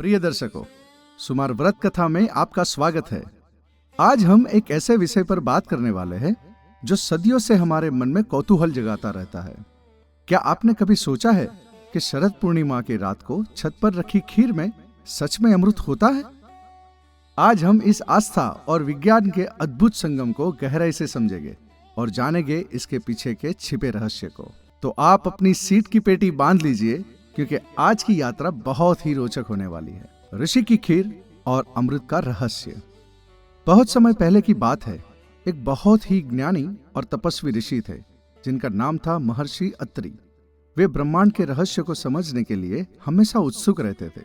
प्रिय दर्शकों, सुमार व्रत कथा में आपका स्वागत है। आज हम एक ऐसे विषय पर बात करने वाले हैं जो सदियों से हमारे मन में कौतूहल जगाता रहता है। क्या आपने कभी सोचा है कि शरद पूर्णिमा की रात को छत पर रखी खीर में सच में अमृत होता है? आज हम इस आस्था और विज्ञान के अद्भुत संगम को गहराई से समझेंगे और जानेंगे इसके पीछे के छिपे रहस्य को। तो आप अपनी सीट की पेटी बांध लीजिए, क्योंकि आज की यात्रा बहुत ही रोचक होने वाली है। ऋषि की खीर और अमृत का रहस्य। बहुत समय पहले की बात है। एक बहुत ही ज्ञानी और तपस्वी ऋषि थे जिनका नाम था महर्षि अत्रि। वे ब्रह्मांड के रहस्य को समझने के लिए हमेशा उत्सुक रहते थे।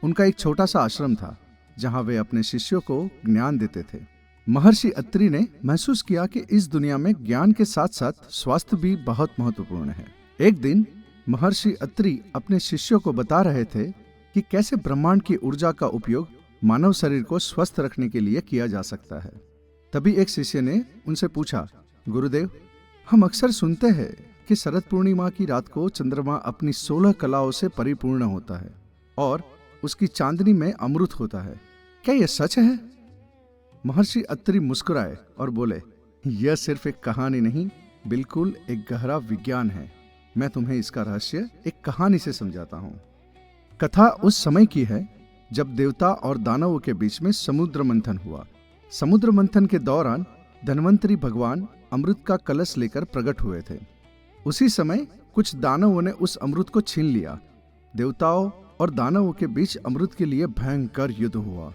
उनका एक छोटा सा आश्रम था जहां वे अपने शिष्यों को ज्ञान देते थे। महर्षि अत्रि ने महसूस किया कि इस दुनिया में ज्ञान के साथ साथ स्वास्थ्य भी बहुत महत्वपूर्ण है। एक दिन महर्षि अत्रि अपने शिष्यों को बता रहे थे कि कैसे ब्रह्मांड की ऊर्जा का उपयोग मानव शरीर को स्वस्थ रखने के लिए किया जा सकता है। तभी एक शिष्य ने उनसे पूछा, गुरुदेव, हम अक्सर सुनते हैं कि शरद पूर्णिमा की रात को चंद्रमा अपनी 16 कलाओं से परिपूर्ण होता है और उसकी चांदनी में अमृत होता है। क्या यह सच है? महर्षि अत्रि मुस्कुराए और बोले, यह सिर्फ एक कहानी नहीं, बिल्कुल एक गहरा विज्ञान है। मैं तुम्हें इसका रहस्य एक कहानी से समझाता हूँ। कथा उस समय की है जब देवता और दानवों के बीच में समुद्र मंथन हुआ। समुद्र मंथन के दौरान धन्वंतरी भगवान अमृत का कलश लेकर प्रकट हुए थे। उसी समय कुछ दानवों ने उस अमृत को छीन लिया। देवताओं और दानवों के बीच अमृत के लिए भयंकर युद्ध हुआ।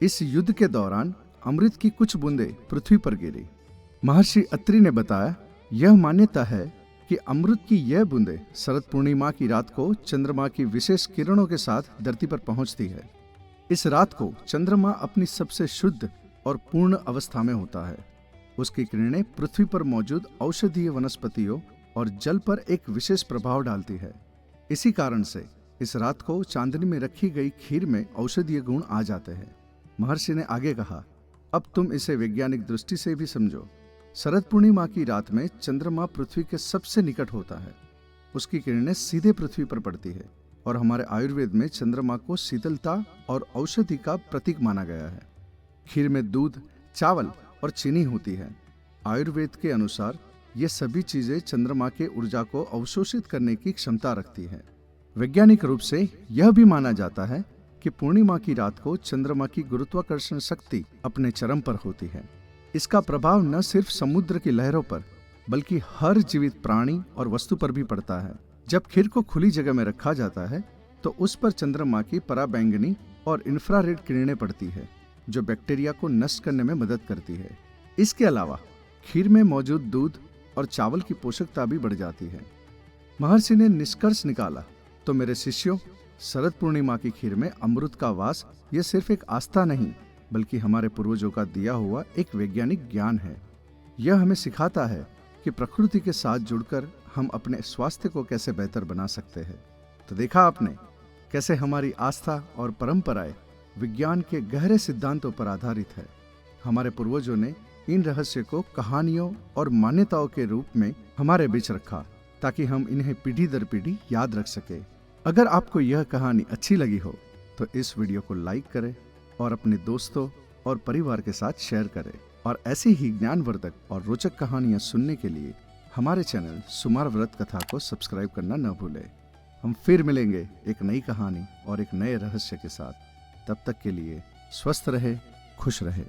इस युद्ध के दौरान अमृत की कुछ बूंदें पृथ्वी पर गिरी। महर्षि अत्रि ने बताया, यह मान्यता है कि अमृत की यह बूंदें शरद पूर्णिमा की रात को चंद्रमा की विशेष किरणों के साथ धरती पर पहुंचती है। इस रात को चंद्रमा अपनी सबसे शुद्ध और पूर्ण अवस्था में होता है। उसकी किरणें पृथ्वी पर मौजूद औषधीय वनस्पतियों और जल पर एक विशेष प्रभाव डालती है। इसी कारण से इस रात को चांदनी में रखी गई खीर में औषधीय गुण आ जाते हैं। महर्षि ने आगे कहा, अब तुम इसे वैज्ञानिक दृष्टि से भी समझो। शरद पूर्णिमा की रात में चंद्रमा पृथ्वी के सबसे निकट होता है। उसकी किरणें सीधे पृथ्वी पर पड़ती है और हमारे आयुर्वेद में चंद्रमा को शीतलता और औषधि का प्रतीक माना गया है। खीर में दूध, चावल और चीनी होती है। आयुर्वेद के अनुसार ये सभी चीजें चंद्रमा के ऊर्जा को अवशोषित करने की क्षमता रखती है। वैज्ञानिक रूप से यह भी माना जाता है कि पूर्णिमा की रात को चंद्रमा की गुरुत्वाकर्षण शक्ति अपने चरम पर होती है। इसका प्रभाव न सिर्फ समुद्र की लहरों पर बल्कि हर जीवित प्राणी और वस्तु पर भी पड़ता है। जब खीर को खुली जगह में रखा जाता है तो उस पर चंद्रमा की पराबैंगनी और इंफ्रारेड किरणें पड़ती है, जो बैक्टीरिया को नष्ट करने में मदद करती है। इसके अलावा खीर में मौजूद दूध और चावल की पोषकता भी बढ़ जाती है। महर्षि ने निष्कर्ष निकाला, तो मेरे शिष्यों, शरद पूर्णिमा की खीर में अमृत का वास यह सिर्फ एक आस्था नहीं बल्कि हमारे पूर्वजों का दिया हुआ एक वैज्ञानिक ज्ञान है। यह हमें सिखाता है कि प्रकृति के साथ जुड़कर हम अपने स्वास्थ्य को कैसे बेहतर बना सकते हैं। तो देखा आपने कैसे हमारी आस्था और परंपराएं विज्ञान के गहरे सिद्धांतों पर आधारित है। हमारे पूर्वजों ने इन रहस्य को कहानियों और मान्यताओं के रूप में हमारे बीच रखा ताकि हम इन्हें पीढ़ी दर पीढ़ी याद रख सके। अगर आपको यह कहानी अच्छी लगी हो तो इस वीडियो को लाइक करें और अपने दोस्तों और परिवार के साथ शेयर करें। और ऐसी ही ज्ञानवर्धक और रोचक कहानियां सुनने के लिए हमारे चैनल सुमार व्रत कथा को सब्सक्राइब करना न भूलें। हम फिर मिलेंगे एक नई कहानी और एक नए रहस्य के साथ। तब तक के लिए स्वस्थ रहे, खुश रहे।